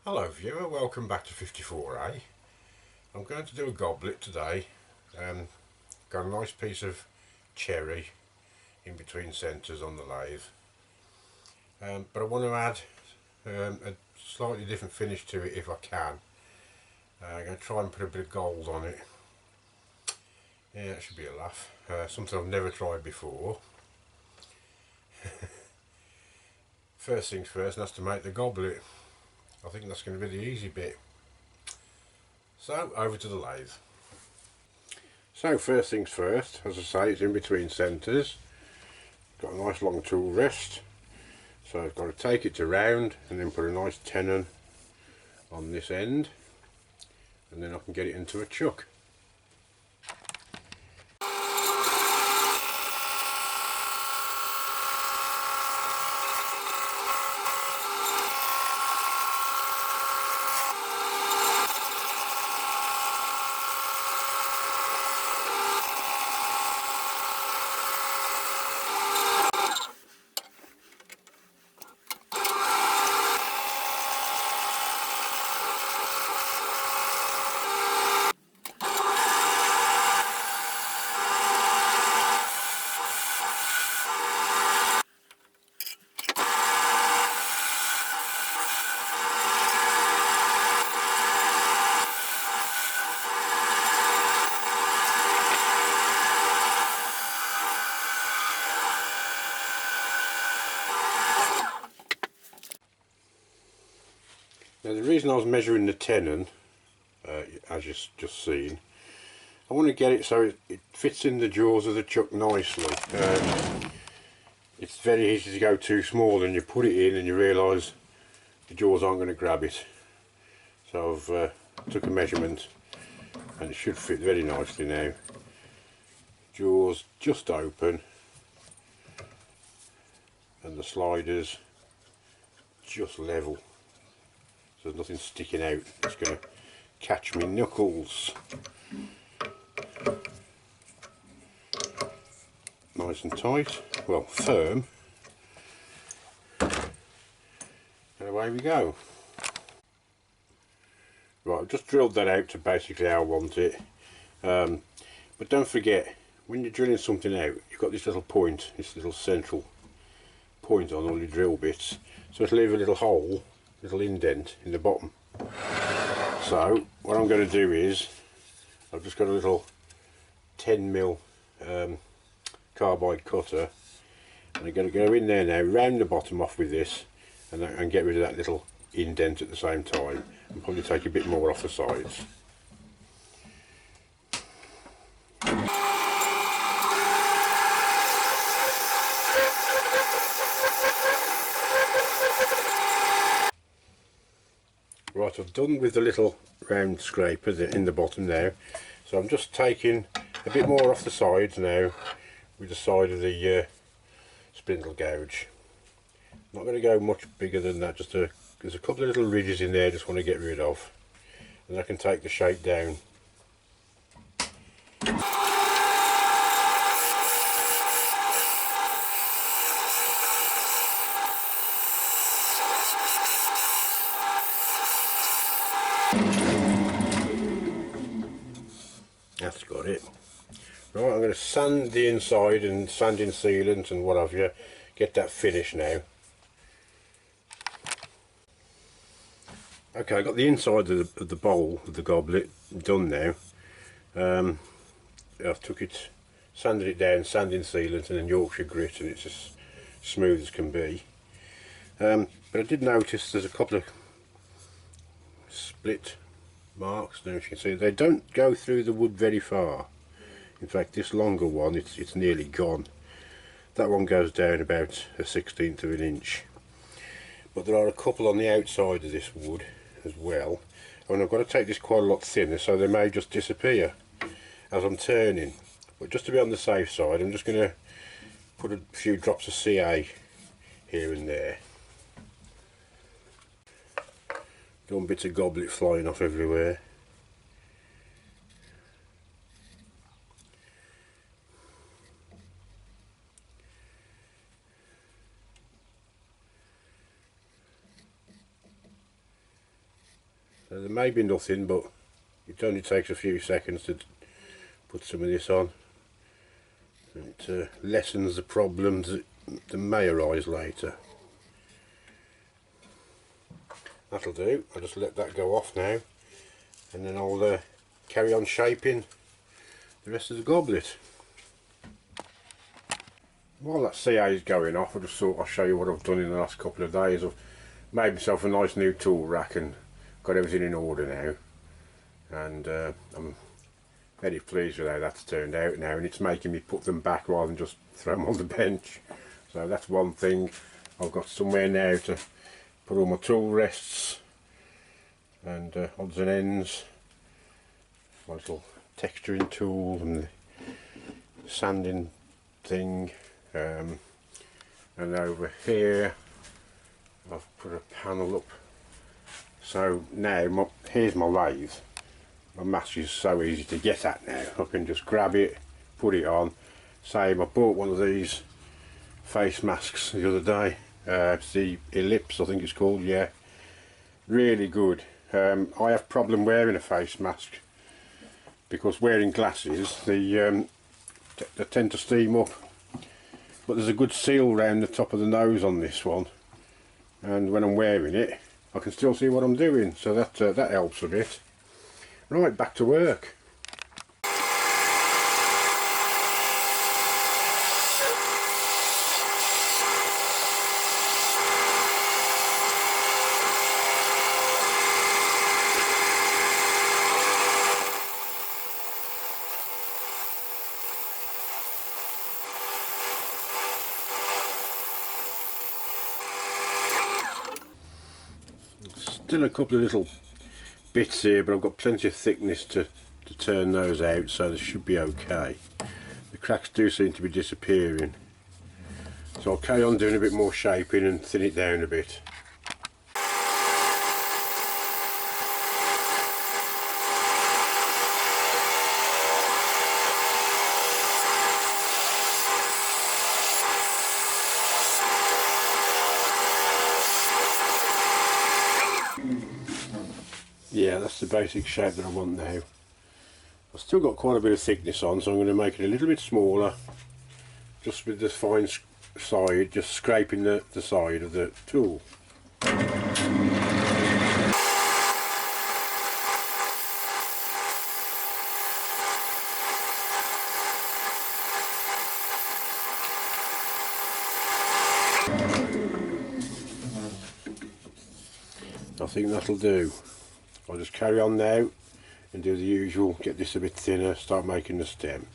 Hello viewer, welcome back to 54A. I'm going to do a goblet today. Got a nice piece of cherry in between centres on the lathe. But I want to add a slightly different finish to it if I can. I'm going to try and put a bit of gold on it. Yeah, that should be a laugh. Something I've never tried before. First things first, and that's to make the goblet. I think that's going to be the easy bit. So, over to the lathe. So first things first, as I say, it's in between centres. Got a nice long tool rest. So I've got to take it to round and then put a nice tenon on this end. And then I can get it into a chuck. Now the reason I was measuring the tenon, as you've just seen, I want to get it so it fits in the jaws of the chuck nicely. It's very easy to go too small and you put it in and you realise the jaws aren't going to grab it. So I've took a measurement and it should fit very nicely now. Jaws just open and the sliders just level. So there's nothing sticking out that's going to catch me knuckles. Nice and tight, well firm, and away we go. Right, I've just drilled that out to basically how I want it, but don't forget, when you're drilling something out, you've got this little point, this little central point on all your drill bits, so it'll leave a little hole, little indent in the bottom. So what I'm going to do is, I've just got a little 10mm carbide cutter, and I'm going to go in there now, round the bottom off with this, and get rid of that little indent at the same time, and probably take a bit more off the sides. Right, I've done with the little round scraper in the bottom now, so I'm just taking a bit more off the sides now with the side of the spindle gouge. Not going to go much bigger than that, there's a couple of little ridges in there I just want to get rid of, and I can take the shape down. That's got it. Right, I'm going to sand the inside and sanding sealant and what have you, get that finish now. Okay, I got the inside of the bowl of the goblet done now. I took it, sanded it down, sanding sealant and then Yorkshire grit, and it's as smooth as can be. But I did notice there's a couple of split marks now, as you can see. They don't go through the wood very far. In fact, this longer one, it's nearly gone. That one goes down about a 1/16 of an inch. But there are a couple on the outside of this wood as well, and I've got to take this quite a lot thinner, so they may just disappear as I'm turning. But just to be on the safe side, I'm just going to put a few drops of CA here and there. Don't want bits of goblet flying off everywhere. So there may be nothing, but it only takes a few seconds to put some of this on. It lessens the problems that may arise later. That'll do. I'll just let that go off now, and then I'll carry on shaping the rest of the goblet. While that CA is going off, I just thought I'll show you what I've done in the last couple of days. I've made myself a nice new tool rack and got everything in order now, and I'm very pleased with how that's turned out now, and it's making me put them back rather than just throw them on the bench. So that's one thing. I've got somewhere now to put all my tool rests and odds and ends, my little texturing tool and the sanding thing, and over here I've put a panel up. So now here's my lathe. My mask is so easy to get at now. I can just grab it, put it on. Same, I bought one of these face masks the other day. It's the Ellipse, I think it's called, yeah. Really good. I have problem wearing a face mask because wearing glasses, they tend to steam up. But there's a good seal around the top of the nose on this one, and when I'm wearing it, I can still see what I'm doing, so that helps a bit. Right, back to work. Still a couple of little bits here, but I've got plenty of thickness to turn those out, so they should be okay. The cracks do seem to be disappearing, so I'll carry on doing a bit more shaping and thin it down a bit. Yeah, that's the basic shape that I want now. I've still got quite a bit of thickness on, so I'm going to make it a little bit smaller, just with the fine side, just scraping the side of the tool. I think that'll do. I'll just carry on now and do the usual, get this a bit thinner, start making the stem.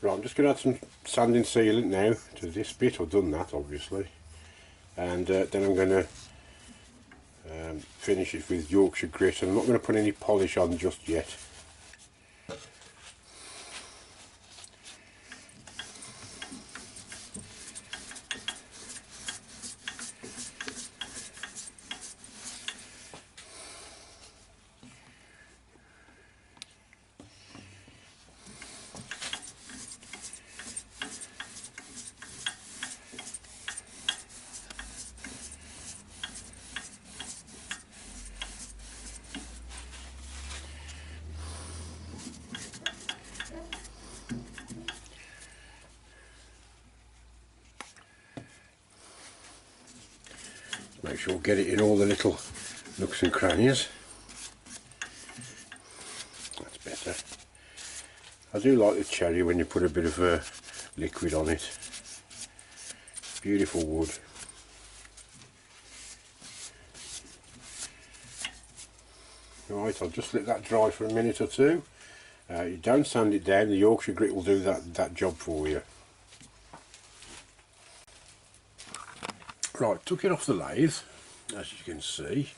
Right, I'm just going to add some sanding sealant now to this bit. I've done that obviously, and then I'm going to finish it with Yorkshire grit, and I'm not going to put any polish on just yet. Make sure get it in all the little nooks and crannies. That's better. I do like the cherry when you put a bit of liquid on it. Beautiful wood. Right, I'll just let that dry for a minute or two. You don't sand it down, the Yorkshire grit will do that job for you. Right, took it off the lathe, as you can see,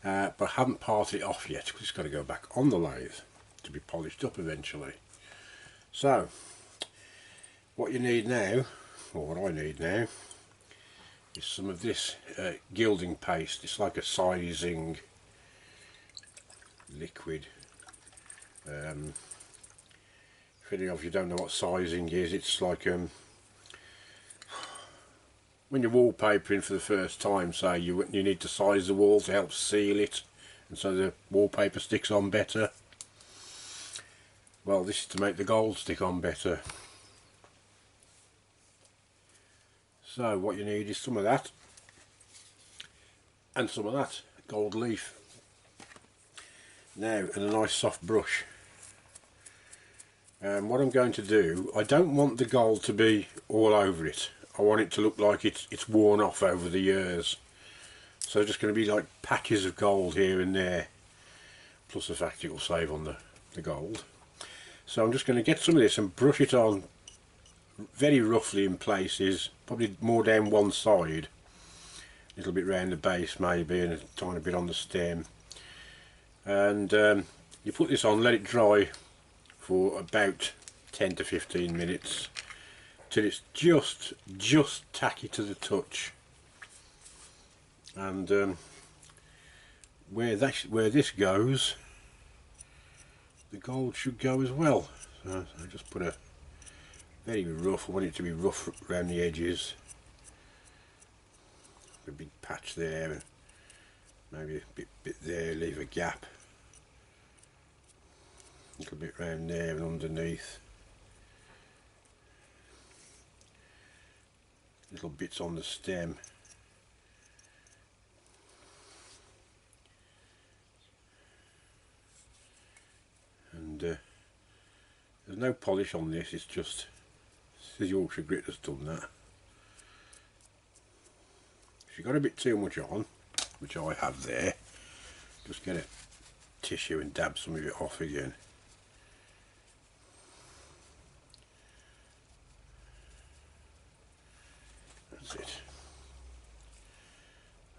but I haven't parted it off yet because it's got to go back on the lathe to be polished up eventually. So, what you need now, or what I need now, is some of this gilding paste. It's like a sizing liquid. If any of you don't know what sizing is, it's like when you're wallpapering for the first time, say you need to size the wall to help seal it and so the wallpaper sticks on better. Well, this is to make the gold stick on better. So what you need is some of that and some of that gold leaf. Now, and a nice soft brush. What I'm going to do, I don't want the gold to be all over it. I want it to look like it's worn off over the years. So just going to be like patches of gold here and there, plus the fact it will save on the gold. So I'm just going to get some of this and brush it on very roughly in places, probably more down one side, a little bit round the base maybe, and a tiny bit on the stem. And you put this on, let it dry for about 10 to 15 minutes till it's just tacky to the touch. And where this goes, the gold should go as well. So I just put a very rough, I want it to be rough around the edges. A big patch there, and maybe a bit there, leave a gap. A little bit round there and underneath. Little bits on the stem. And there's no polish on this, it's just the Yorkshire grit has done that. If you've got a bit too much on, which I have there, just get a tissue and dab some of it off again. That's it.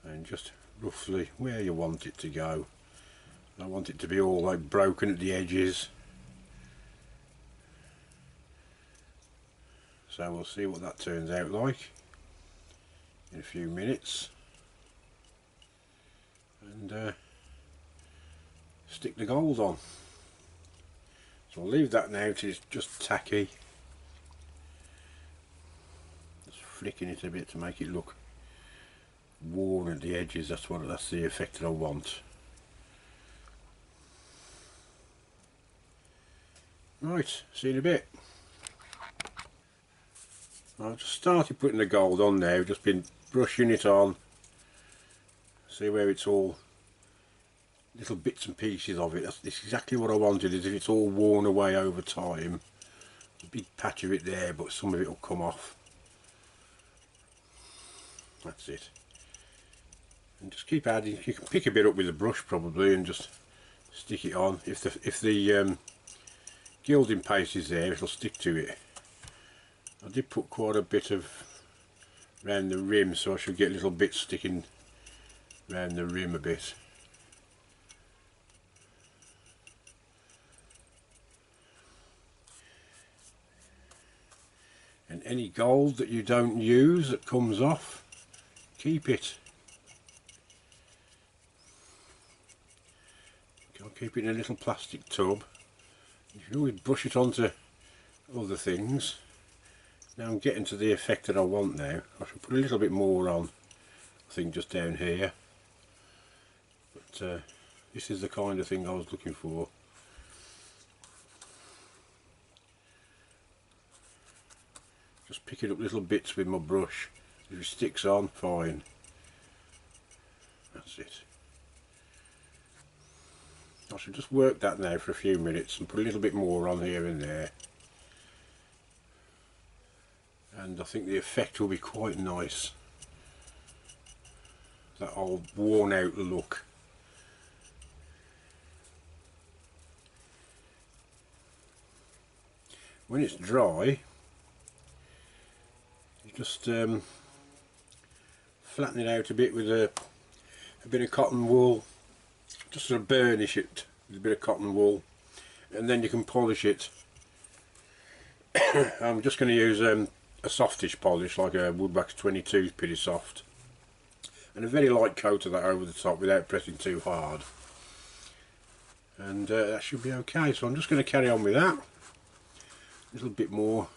And just roughly where you want it to go. I want it to be all like broken at the edges. So we'll see what that turns out like in a few minutes. And stick the gold on. So I'll leave that now till it's just tacky. Just flicking it a bit to make it look worn at the edges. That's the effect that I want. Right, see you in a bit. I've just started putting the gold on now, just been brushing it on. See where it's all little bits and pieces of it. That's exactly what I wanted, is if it's all worn away over time. A big patch of it there, but some of it will come off. That's it. And just keep adding. You can pick a bit up with a brush probably and just stick it on. If the gilding paste is there, it'll stick to it. I did put quite a bit of around the rim, so I should get little bits sticking around the rim a bit. And any gold that you don't use that comes off, keep it. I'll keep it in a little plastic tub. You can always brush it onto other things. Now I'm getting to the effect that I want now. I should put a little bit more on, I think, just down here. But this is the kind of thing I was looking for. Just picking up little bits with my brush. If it sticks on, fine. That's it. I should just work that now for a few minutes and put a little bit more on here and there. And I think the effect will be quite nice. That old worn out look. When it's dry, you just flatten it out a bit with a bit of cotton wool. Just sort of burnish it with a bit of cotton wool, and then you can polish it. I'm just going to use a softish polish, like a Woodwax 22, pretty soft, and a very light coat of that over the top without pressing too hard, and that should be okay. So I'm just going to carry on with that, a little bit more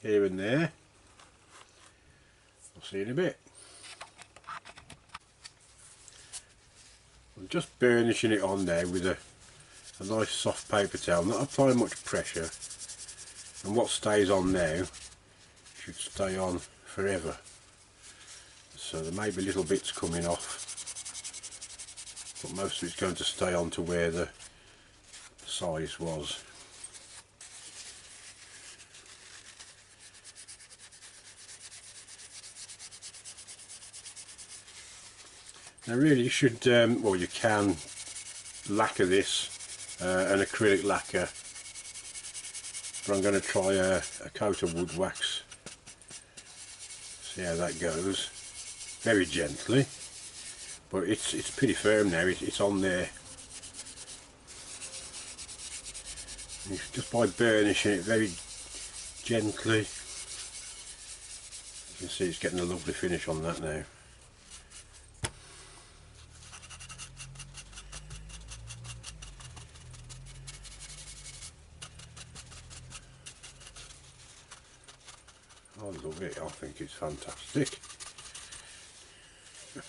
here and there. I'll see you in a bit. I'm just burnishing it on there with a nice soft paper towel, not applying much pressure, and what stays on now should stay on forever. So there may be little bits coming off, but most of it's going to stay on to where the size was. Now really you should, well, you can lacquer this, an acrylic lacquer, but I'm going to try a coat of wood wax, see how that goes, very gently, but it's pretty firm now, it's on there. And just by burnishing it very gently, you can see it's getting a lovely finish on that now. I love it, I think it's fantastic.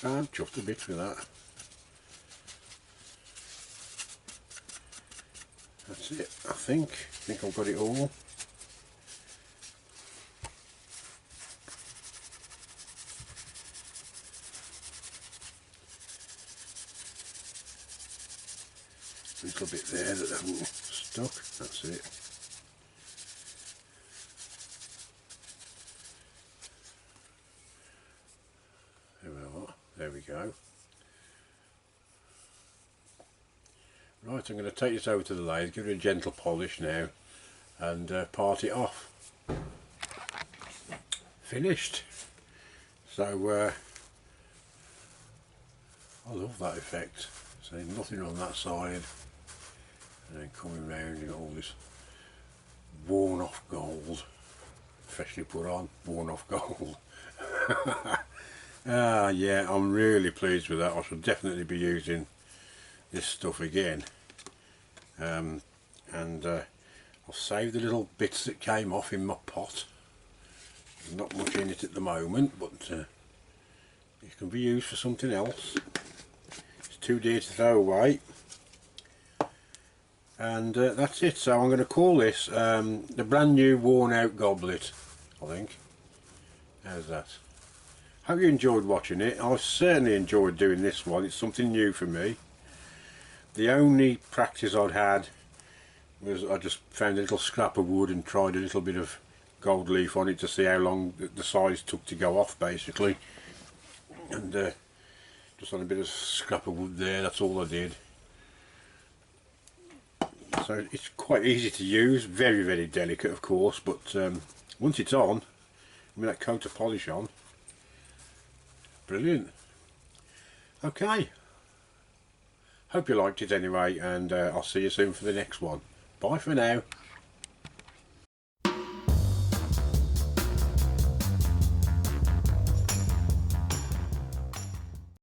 I'm chuffed a bit with that. That's it, I think I've got it all. A little bit there that hasn't stuck, that's it. There we go. Right, I'm going to take this over to the lathe, give it a gentle polish now, and part it off. Finished. So I love that effect. So nothing on that side, and then coming round, you got all this worn off gold, freshly put on, worn off gold. Yeah, I'm really pleased with that. I should definitely be using this stuff again, and I'll save the little bits that came off in my pot. There's not much in it at the moment, but it can be used for something else. It's too dear to throw away, and that's it. So I'm going to call this the brand new worn out goblet, I think. How's that? Hope you enjoyed watching it. I certainly enjoyed doing this one. It's something new for me. The only practice I'd had was I just found a little scrap of wood and tried a little bit of gold leaf on it to see how long the size took to go off, basically. And just on a bit of scrap of wood there, that's all I did. So it's quite easy to use, very delicate of course, but once it's on, with that coat of polish on, brilliant. Okay, hope you liked it anyway, and I'll see you soon for the next one. Bye for now.